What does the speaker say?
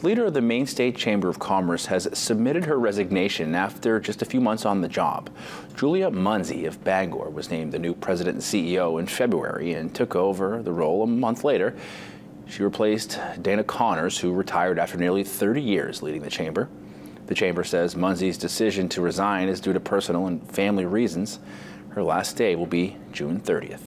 Leader of the Maine State Chamber of Commerce has submitted her resignation after just a few months on the job. Julia Munzie of Bangor was named the new president and CEO in February and took over the role a month later. She replaced Dana Connors, who retired after nearly 30 years leading the chamber. The chamber says Munzie's decision to resign is due to personal and family reasons. Her last day will be June 30th.